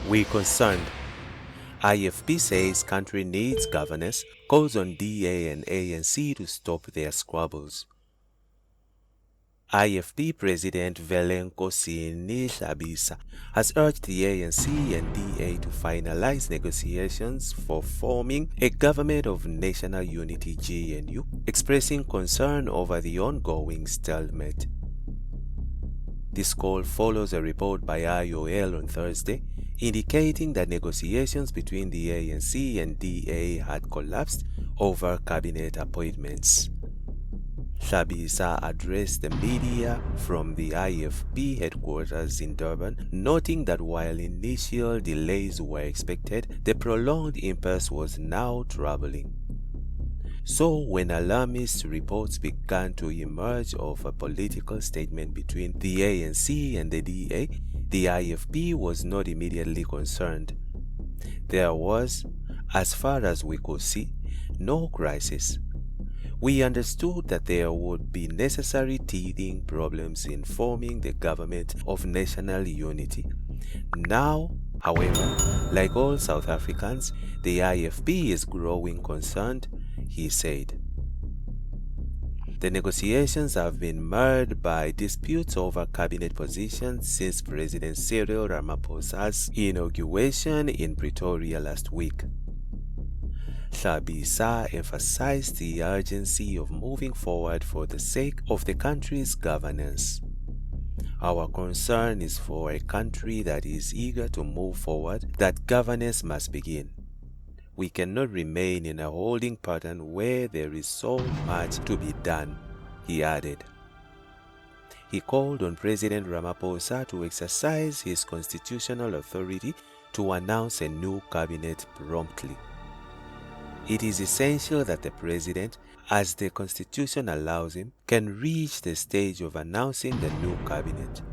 We concerned. IFP says country needs governance, calls on DA and ANC to stop their squabbles. IFP President Nkosini Dlamini has urged the ANC and DA to finalize negotiations for forming a government of national unity GNU, expressing concern over the ongoing stalemate. This call follows a report by IOL on Thursday indicating that negotiations between the ANC and DA had collapsed over cabinet appointments. Dlamini addressed the media from the IFP headquarters in Durban, noting that while initial delays were expected, the prolonged impasse was now troubling. So when alarmist reports began to emerge of a political statement between the ANC and the DA, the IFP was not immediately concerned. There was, as far as we could see, no crisis. We understood that there would be necessary teething problems in forming the government of national unity. Now, however, like all South Africans, the IFP is growing concerned, he said. The negotiations have been marred by disputes over cabinet positions since President Cyril Ramaphosa's inauguration in Pretoria last week. Dlamini emphasized the urgency of moving forward for the sake of the country's governance. Our concern is for a country that is eager to move forward, that governance must begin. We cannot remain in a holding pattern where there is so much to be done, he added. He called on President Ramaphosa to exercise his constitutional authority to announce a new cabinet promptly. It is essential that the President, as the Constitution allows him, can reach the stage of announcing the new cabinet.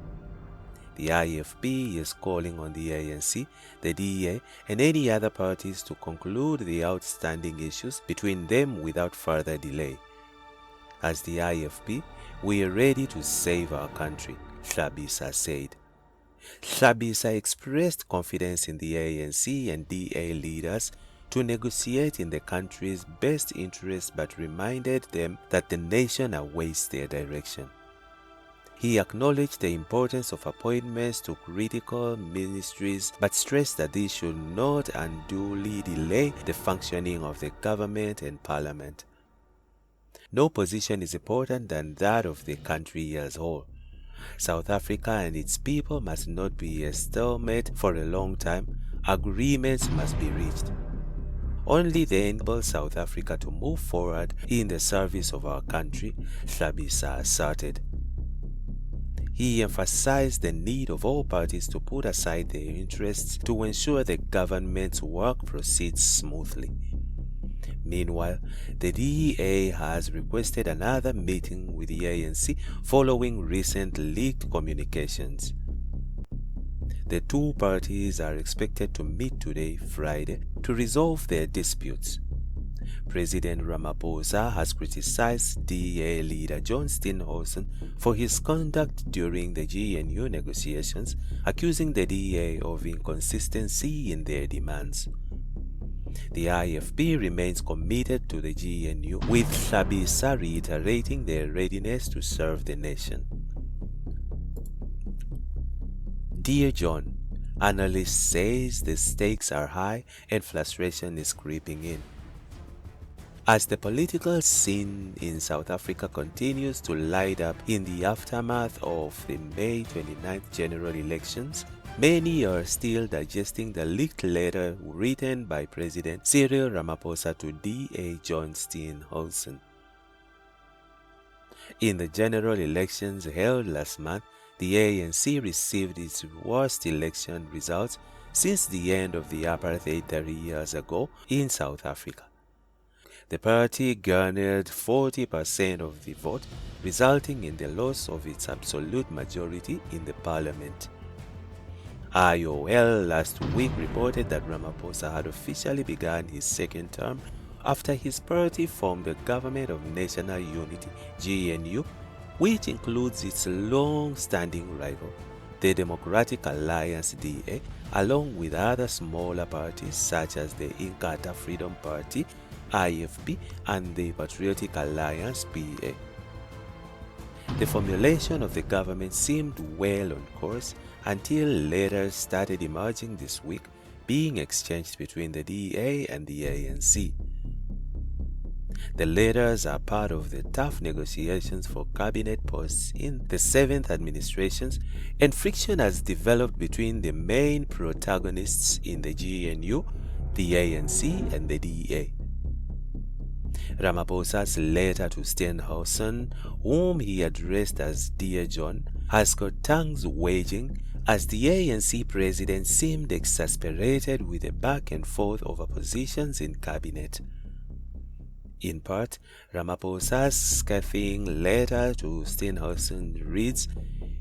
The IFP is calling on the ANC, the DA, and any other parties to conclude the outstanding issues between them without further delay. As the IFP, we are ready to save our country, Dlamini said. Dlamini expressed confidence in the ANC and DA leaders to negotiate in the country's best interest, but reminded them that the nation awaits their direction. He acknowledged the importance of appointments to critical ministries, but stressed that these should not unduly delay the functioning of the government and parliament. No position is important than that of the country as a whole. South Africa and its people must not be a stalemate for a long time. Agreements must be reached. Only then will South Africa to move forward in the service of our country, Dlamini asserted. He emphasized the need of all parties to put aside their interests to ensure the government's work proceeds smoothly. Meanwhile, the DA has requested another meeting with the ANC following recent leaked communications. The two parties are expected to meet today, Friday, to resolve their disputes. President Ramaphosa has criticized DA leader John Steenhuisen for his conduct during the GNU negotiations, accusing the DA of inconsistency in their demands. The IFP remains committed to the GNU, with Dlamini reiterating their readiness to serve the nation. Dear John, analyst says the stakes are high and frustration is creeping in. As the political scene in South Africa continues to light up in the aftermath of the May 29th general elections, many are still digesting the leaked letter written by President Cyril Ramaphosa to DA John Steenhuisen. In the general elections held last month, the ANC received its worst election results since the end of the apartheid 30 years ago in South Africa. The party garnered 40% of the vote, resulting in the loss of its absolute majority in the parliament. IOL last week reported that Ramaphosa had officially begun his second term after his party formed the Government of National Unity, GNU, which includes its long-standing rival, The Democratic Alliance DA, along with other smaller parties such as the anc-da Freedom Party, IFP, and the Patriotic Alliance PA. The formulation of the government seemed well on course until letters started emerging this week, being exchanged between the DA and the ANC. The letters are part of the tough negotiations for cabinet posts in the 7th administrations, and friction has developed between the main protagonists in the GNU, the ANC and the DA. Ramaphosa's letter to Steenhuisen, whom he addressed as Dear John, has got tongues waging as the ANC president seemed exasperated with the back and forth over positions in cabinet. In part, Ramaphosa's scathing letter to Steenhuisen reads,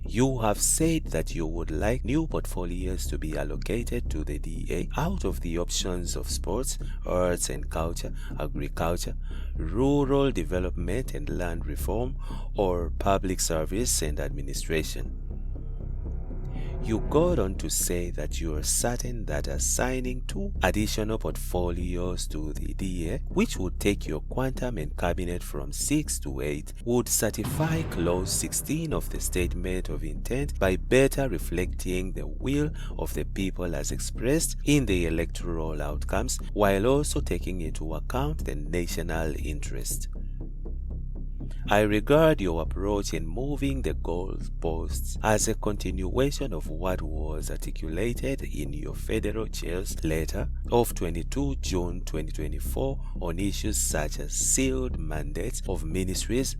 "You have said that you would like new portfolios to be allocated to the DA out of the options of sports, arts and culture, agriculture, rural development and land reform, or public service and administration." You go on to say that you are certain that assigning 2 additional portfolios to the DA, which would take your quantum and cabinet from 6 to 8, would certify clause 16 of the statement of intent by better reflecting the will of the people as expressed in the electoral outcomes, while also taking into account the national interest. I regard your approach in moving the goalposts as a continuation of what was articulated in your federal chair's letter of 22 June 2024 on issues such as sealed mandates of ministries,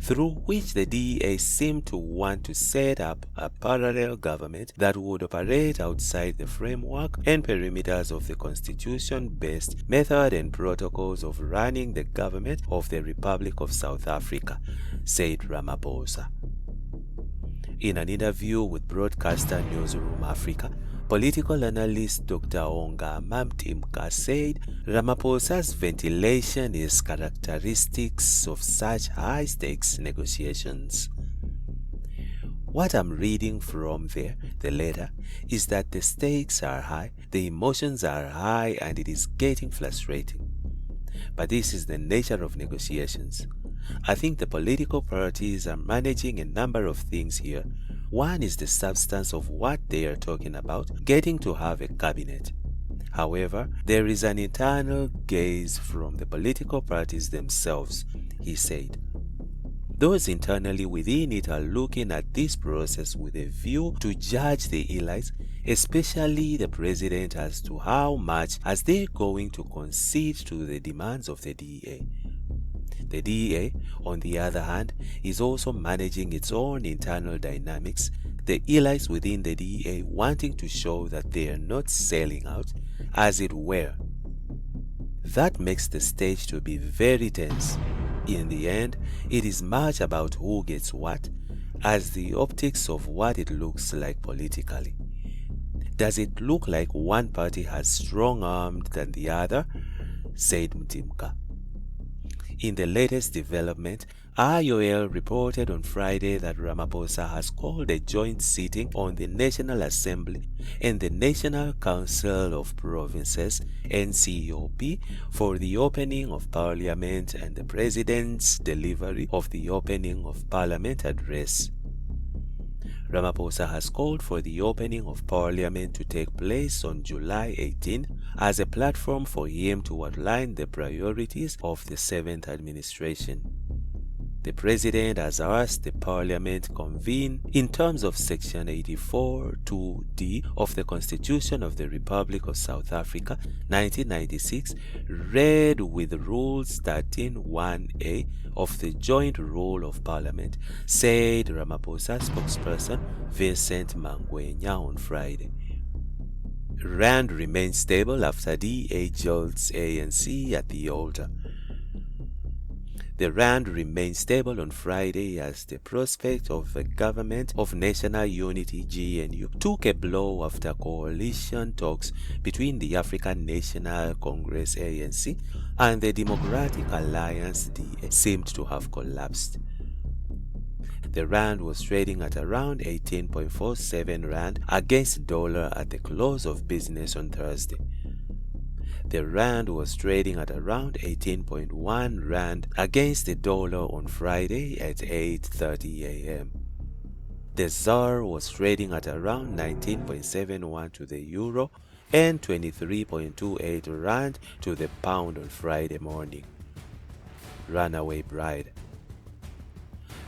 through which the DA seemed to want to set up a parallel government that would operate outside the framework and perimeters of the constitution-based method and protocols of running the government of the Republic of South Africa, said Ramaphosa. In an interview with broadcaster Newsroom Africa, political analyst Dr. Mamtimka said Ramaphosa's ventilation is characteristics of such high-stakes negotiations. What I'm reading from the letter, is that the stakes are high, the emotions are high, and it is getting frustrating. But this is the nature of negotiations. I think the political parties are managing a number of things here. One is the substance of what they are talking about, getting to have a cabinet. However, there is an internal gaze from the political parties themselves, he said. Those internally within it are looking at this process with a view to judge the elites, especially the president, as to how much are they going to concede to the demands of the DA. The DA, on the other hand, is also managing its own internal dynamics, the elites within the DA wanting to show that they are not selling out, as it were. That makes the stage to be very tense. In the end, it is much about who gets what, as the optics of what it looks like politically. Does it look like one party has strong-armed than the other? Said Mtimka. In the latest development, IOL reported on Friday that Ramaphosa has called a joint sitting on the National Assembly and the National Council of Provinces (NCOP) for the opening of Parliament and the President's delivery of the opening of Parliament address. Ramaphosa has called for the opening of Parliament to take place on July 18 as a platform for him to outline the priorities of the 7th administration. The President has asked the Parliament convene in terms of Section 84(2)(d) of the Constitution of the Republic of South Africa, 1996, read with Rules 13(1)(a) of the Joint Rule of Parliament, said Ramaphosa spokesperson Vincent Mangwenya on Friday. Rand remains stable after DA jolts ANC at the altar. The Rand remained stable on Friday as the prospect of a government of national unity (GNU) took a blow after coalition talks between the African National Congress (ANC) and the Democratic Alliance (DA) seemed to have collapsed. The rand was trading at around 18.47 rand against the dollar at the close of business on Thursday. The rand was trading at around 18.1 rand against the dollar on Friday at 8:30 a.m. The ZAR was trading at around 19.71 to the euro and 23.28 rand to the pound on Friday morning. Runaway bride.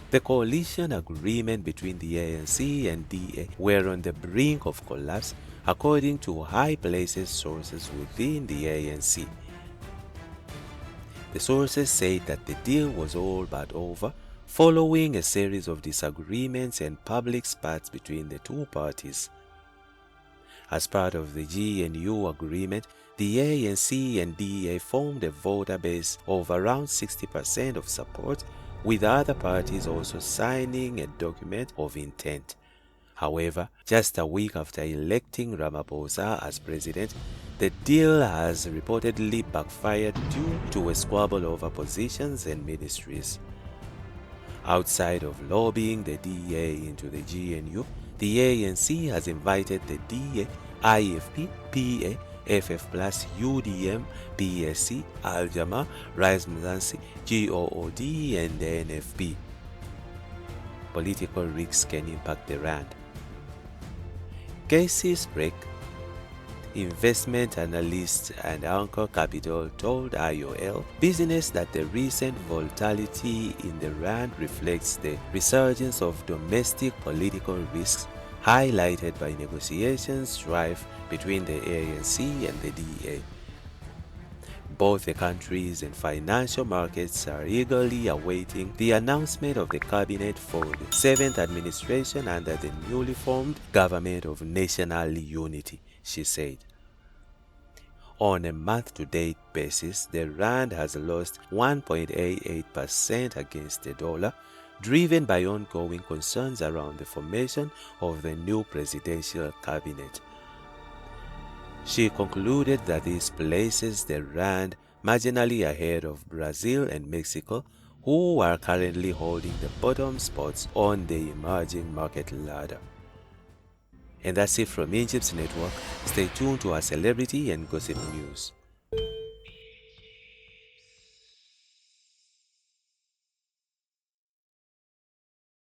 The coalition agreement between the ANC and DA were on the brink of collapse, according to high-placed sources within the ANC. The sources said that the deal was all but over, following a series of disagreements and public spats between the two parties. As part of the GNU agreement, the ANC and DA formed a voter base of around 60% of support, with other parties also signing a document of intent. However, just a week after electing Ramaphosa as president, the deal has reportedly backfired due to a squabble over positions and ministries. Outside of lobbying the DA into the GNU, the ANC has invited the DA, IFP, PA, FF+, UDM, PSC, Aljama, Rise Mzansi, GOOD, and the NFP. Political risks can impact the rand. Cases break. Investment analyst and Anchor Capital told IOL Business that the recent volatility in the rand reflects the resurgence of domestic political risks highlighted by negotiations strife between the ANC and the DA. Both the countries and financial markets are eagerly awaiting the announcement of the cabinet for the 7th administration under the newly formed Government of National Unity, she said. On a month-to-date basis, the rand has lost 1.88% against the dollar, driven by ongoing concerns around the formation of the new presidential cabinet. She concluded that this places the rand marginally ahead of Brazil and Mexico, who are currently holding the bottom spots on the emerging market ladder. And that's it from INJIBS Network. Stay tuned to our celebrity and gossip news.